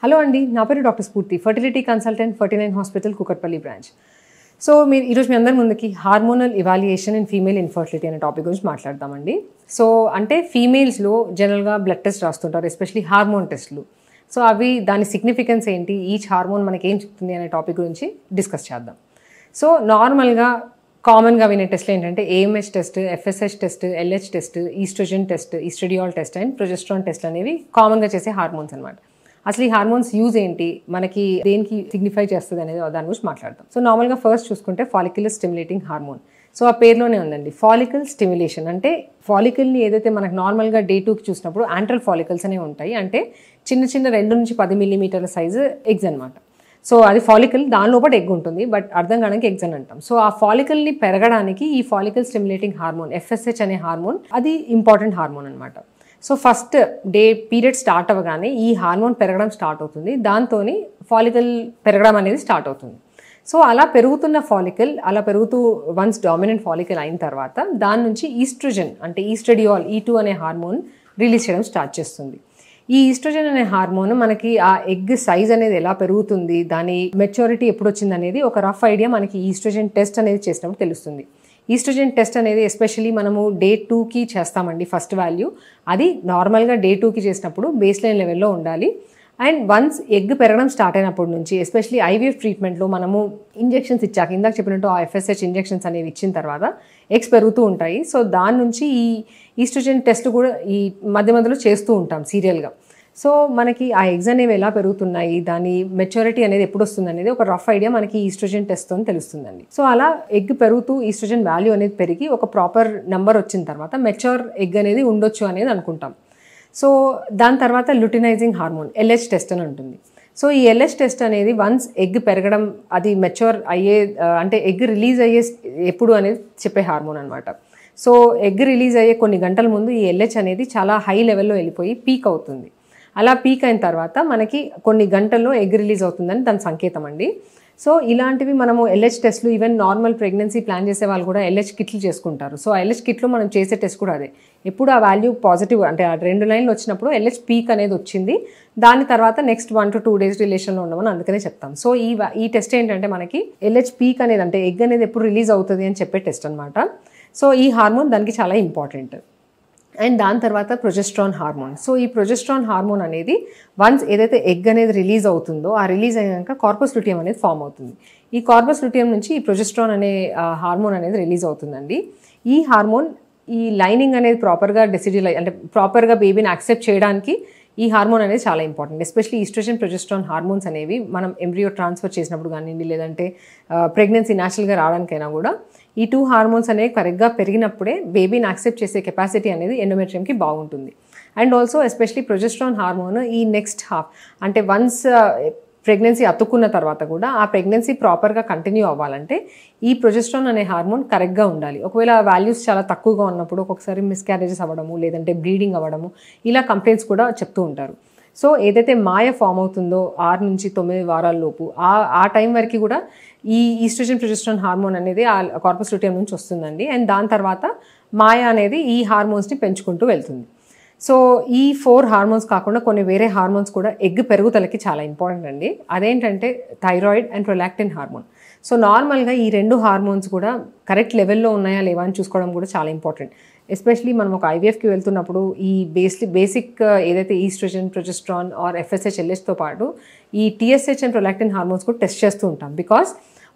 Hello అండి, నా పేరు డాక్టర్ స్ఫూర్తి, fertility consultant, 49 hospital, Kukatpally branch. So ఈరోజు మీ అందరి ముందుకి hormonal evaluation in female infertility అనే టాపిక్ గురించి మాట్లాడతామండి. సో అంటే ఫీమేల్స్లో జనరల్గా బ్లడ్ టెస్ట్ రాస్తుంటారు, ఎస్పెషలీ హార్మోన్ టెస్ట్లు. సో అవి దాని సిగ్నిఫికెన్స్ ఏంటి, ఈచ్ హార్మోన్ మనకి ఏం చెప్తుంది అనే టాపిక్ గురించి డిస్కస్ చేద్దాం. సో నార్మల్గా కామన్గా వినే టెస్ట్లు ఏంటంటే AMH test, FSH test, LH test, oestrogen test, oestradiol test and progesterone test అనేవి కామన్గా చేసే హార్మోన్స్ అనమాట. అసలు ఈ హార్మోన్స్ యూజ్ ఏంటి, మనకి దేనికి సిగ్నిఫై చేస్తుంది అనేది దాని గురించి మాట్లాడతాం. సో నార్మల్గా ఫస్ట్ చూసుకుంటే ఫాలిక్యులర్ స్టిమ్యులేటింగ్ హార్మోన్. సో ఆ పేరులోనే ఉందండి, ఫాలికల్ స్టిమ్యులేషన్. అంటే ఫాలికల్ని ఏదైతే మనకు నార్మల్గా డే 2కి చూసినప్పుడు యాంట్రల్ ఫాలికల్స్ అనేవి ఉంటాయి, అంటే చిన్న చిన్న 2 నుంచి 10 మిల్లీమీటర్ల సైజు ఎగ్స్ అనమాట. సో అది ఫాలికల్, దాని లోపల ఎగ్ ఉంటుంది, బట్ అర్థం కావడానికి ఎగ్స్ అని అంటాం. సో ఆ ఫాలికల్ని పెరగడానికి ఈ ఫాలికల్ స్టిమ్యులేటింగ్ హార్మోన్ ఎఫ్ఎస్హెచ్ అనే హార్మోన్ అది ఇంపార్టెంట్ హార్మోన్ అనమాట. So first day period start అవ్వగానే ఈ హార్మోన్ పెరగడం స్టార్ట్ అవుతుంది, దాంతో ఫాలికల్ పెరగడం అనేది స్టార్ట్ అవుతుంది. సో అలా పెరుగుతున్న ఫాలికల్ అలా పెరుగుతూ వన్స్ డామినెంట్ ఫాలికల్ అయిన తర్వాత దాని నుంచి ఈస్ట్రోజన్ అంటే ఈస్ట్రెడియోల్ E2 అనే హార్మోన్ రిలీజ్ చేయడం స్టార్ట్ చేస్తుంది. ఈ ఈస్ట్రోజన్ అనే హార్మోన్ మనకి ఆ ఎగ్ సైజ్ అనేది ఎలా పెరుగుతుంది, దాని మెచ్యూరిటీ ఎప్పుడు వచ్చింది అనేది ఒక రఫ్ ఐడియా మనకి ఈస్ట్రోజన్ టెస్ట్ అనేది చేసినప్పుడు తెలుస్తుంది. ఈస్ట్రోజన్ టెస్ట్ అనేది ఎస్పెషల్లీ మనము డే 2కి చేస్తామండి. ఫస్ట్ వాల్యూ అది నార్మల్గా డే 2కి చేసినప్పుడు బేస్ లైన్ లెవెల్లో ఉండాలి. అండ్ వన్స్ ఎగ్ పెరగడం స్టార్ట్ అయినప్పటి నుంచి ఎస్పెషల్లీ IVF ట్రీట్మెంట్లో మనము ఇంజెక్షన్స్ ఇచ్చాక, ఇందాక చెప్పినట్టు ఆ FSH ఇంజెక్షన్స్ అనేవి ఇచ్చిన తర్వాత ఎగ్స్ పెరుగుతూ ఉంటాయి. సో దాని నుంచి ఈ ఈస్ట్రోజన్ టెస్ట్ కూడా ఈ మధ్య మధ్యలో చేస్తూ ఉంటాం సీరియల్గా. సో మనకి ఆ ఎగ్స్ అనేవి ఎలా పెరుగుతున్నాయి, దాని మెచ్యూరిటీ అనేది ఎప్పుడు వస్తుంది అనేది ఒక రఫ్ ఐడియా మనకి ఈస్ట్రోజన్ టెస్ట్తో తెలుస్తుందండి. సో అలా ఎగ్ పెరుగుతూ ఈస్ట్రోజన్ వాల్యూ అనేది పెరిగి ఒక ప్రాపర్ నెంబర్ వచ్చిన తర్వాత మెచ్యూర్ ఎగ్ అనేది ఉండొచ్చు అనేది అనుకుంటాం. సో దాని తర్వాత ల్యూటినైజింగ్ హార్మోన్ LH టెస్ట్ అని ఉంటుంది. సో ఈ LH టెస్ట్ అనేది వన్స్ ఎగ్ పెరగడం అది మెచ్యూర్ అయ్యే అంటే ఎగ్ రిలీజ్ అయ్యే ఎప్పుడు అనేది చెప్పే హార్మోన్ అనమాట. సో ఎగ్ రిలీజ్ అయ్యే కొన్ని గంటల ముందు ఈ LH అనేది చాలా హై లెవెల్లో వెళ్ళిపోయి పీక్ అవుతుంది. అలా పీక్ అయిన తర్వాత మనకి కొన్ని గంటల్లో ఎగ్ రిలీజ్ అవుతుందని దాని సంకేతం అండి. సో ఇలాంటివి మనము LH టెస్ట్లు ఈవెన్ నార్మల్ ప్రెగ్నెన్సీ ప్లాన్ చేసే వాళ్ళు కూడా LH కిట్లు చేసుకుంటారు. సో LH కిట్లో మనం చేసే టెస్ట్ కూడా అదే. ఎప్పుడు ఆ వాల్యూ పాజిటివ్ అంటే ఆ 2 లైన్లు వచ్చినప్పుడు LH పీక్ అనేది వచ్చింది, దాని తర్వాత నెక్స్ట్ 1 to 2 days రిలేషన్లో ఉండమని అందుకనే చెప్తాం. సో ఈ టెస్ట్ ఏంటంటే మనకి LH పీక్ అనేది అంటే ఎగ్ అనేది ఎప్పుడు రిలీజ్ అవుతుంది అని చెప్పే టెస్ట్ అనమాట. సో ఈ హార్మోన్ దానికి చాలా ఇంపార్టెంట్. అండ్ దాని తర్వాత ప్రొజెస్ట్రాన్ హార్మోన్. సో ఈ ప్రొజెస్ట్రాన్ హార్మోన్ అనేది వన్స్ ఏదైతే ఎగ్ అనేది రిలీజ్ అవుతుందో ఆ రిలీజ్ అయ్యాక కార్పస్ లుటియం అనేది ఫామ్ అవుతుంది. ఈ కార్పస్ లుటియం నుంచి ఈ ప్రొజెస్ట్రాన్ అనే హార్మోన్ అనేది రిలీజ్ అవుతుందండి. ఈ హార్మోన్ ఈ లైనింగ్ అనేది ప్రాపర్గా అంటే ప్రాపర్గా బేబీని యాక్సెప్ట్ చేయడానికి ఈ హార్మోన్ అనేది చాలా important. Especially estrogen progesterone hormones అనేవి మనం ఎంబ్రియో ట్రాన్స్ఫర్ చేసినప్పుడు కానివ్వండి, లేదంటే ప్రెగ్నెన్సీ న్యాచురల్గా రావడానికైనా కూడా ఈ 2 హార్మోన్స్ అనేవి కరెక్ట్గా పెరిగినప్పుడే బేబీని యాక్సెప్ట్ చేసే కెపాసిటీ అనేది ఎండోమెట్రియంకి బాగుంటుంది. And also especially progesterone hormone ఈ నెక్స్ట్ హాఫ్ అంటే వన్స్ ప్రెగ్నెన్సీ అతుక్కున్న తర్వాత కూడా ఆ ప్రెగ్నెన్సీ ప్రాపర్గా కంటిన్యూ అవ్వాలంటే ఈ ప్రొజెస్ట్రాన్ అనే హార్మోన్ కరెక్ట్గా ఉండాలి. ఒకవేళ వాల్యూస్ చాలా తక్కువగా ఉన్నప్పుడు ఒక్కొక్కసారి మిస్క్యారేజెస్ అవ్వడము, లేదంటే బ్లీడింగ్ అవ్వడము, ఇలా కంప్లైంట్స్ కూడా చెప్తూ ఉంటారు. సో ఏదైతే మాయ ఫామ్ అవుతుందో 6 నుంచి 9 వారాల లోపు ఆ టైం వరకు కూడా ఈ ఈస్ట్రోజన్ ప్రొజెస్ట్రాన్ హార్మోన్ అనేది ఆ కార్పస్ లుటియం నుంచి వస్తుందండి. అండ్ దాని తర్వాత మాయ అనేది ఈ హార్మోన్స్ని పెంచుకుంటూ వెళ్తుంది. సో ఈ 4 హార్మోన్స్ కాకుండా కొన్ని వేరే హార్మోన్స్ కూడా ఎగ్ పెరుగుదలకి చాలా ఇంపార్టెంట్ అండి. అదేంటంటే thyroid and prolactin hormone. So నార్మల్గా ఈ 2 హార్మోన్స్ కూడా కరెక్ట్ లెవెల్లో ఉన్నాయా లేవా అని చూసుకోవడం కూడా చాలా ఇంపార్టెంట్. ఎస్పెషలీ మనం ఒక IVFకి వెళ్తున్నప్పుడు ఈ బేసిక్ ఏదైతే ఈస్ట్రోజన్, ప్రొజెస్ట్రాన్ ఆర్ FSH, LHతో పాటు ఈ TSH అండ్ ప్రొలాక్టిన్ హార్మోన్స్ కూడా టెస్ట్ చేస్తూ ఉంటాం. బికాస్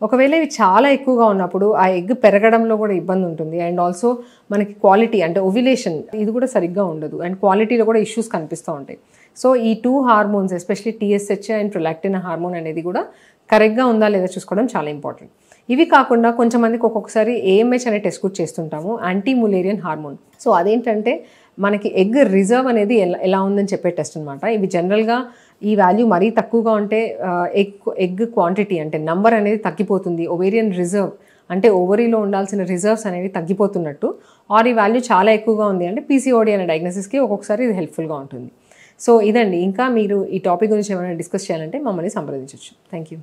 ఒకవేళ ఇవి చాలా ఎక్కువగా ఉన్నప్పుడు ఆ ఎగ్ పెరగడంలో కూడా ఇబ్బంది ఉంటుంది. అండ్ ఆల్సో మనకి క్వాలిటీ అంటే ఓవ్యులేషన్ ఇది కూడా సరిగ్గా ఉండదు, అండ్ క్వాలిటీలో కూడా ఇష్యూస్ కనిపిస్తూ ఉంటాయి. సో ఈ 2 hormones especially TSH and prolactin hormone అనేది కూడా కరెక్ట్గా ఉందా లేదా చూసుకోవడం చాలా ఇంపార్టెంట్. ఇవి కాకుండా కొంచెం మందికి ఒక్కొక్కసారి AMH అనే టెస్ట్ కూడా చేస్తుంటాము, యాంటీ ములేరియన్ హార్మోన్. సో అదేంటంటే మనకి ఎగ్ రిజర్వ్ అనేది ఎలా ఉందని చెప్పే టెస్ట్ అనమాట. ఇవి జనరల్గా ఈ వాల్యూ మరీ తక్కువగా ఉంటే ఎగ్ క్వాంటిటీ అంటే నంబర్ అనేది తగ్గిపోతుంది. ఓవేరియన్ రిజర్వ్ అంటే ఓవరీలో ఉండాల్సిన రిజర్వ్స్ అనేవి తగ్గిపోతున్నట్టు, ఆర్ ఈ వాల్యూ చాలా ఎక్కువగా ఉంది అంటే PCOD అనే డయాగ్నోసిస్కి ఒక్కొక్కసారి ఇది హెల్ప్ఫుల్గా ఉంటుంది. సో ఇదండి. ఇంకా మీరు ఈ టాపిక్ గురించి ఏమైనా డిస్కస్ చేయాలంటే మమ్మల్ని సంప్రదించవచ్చు. Thank you.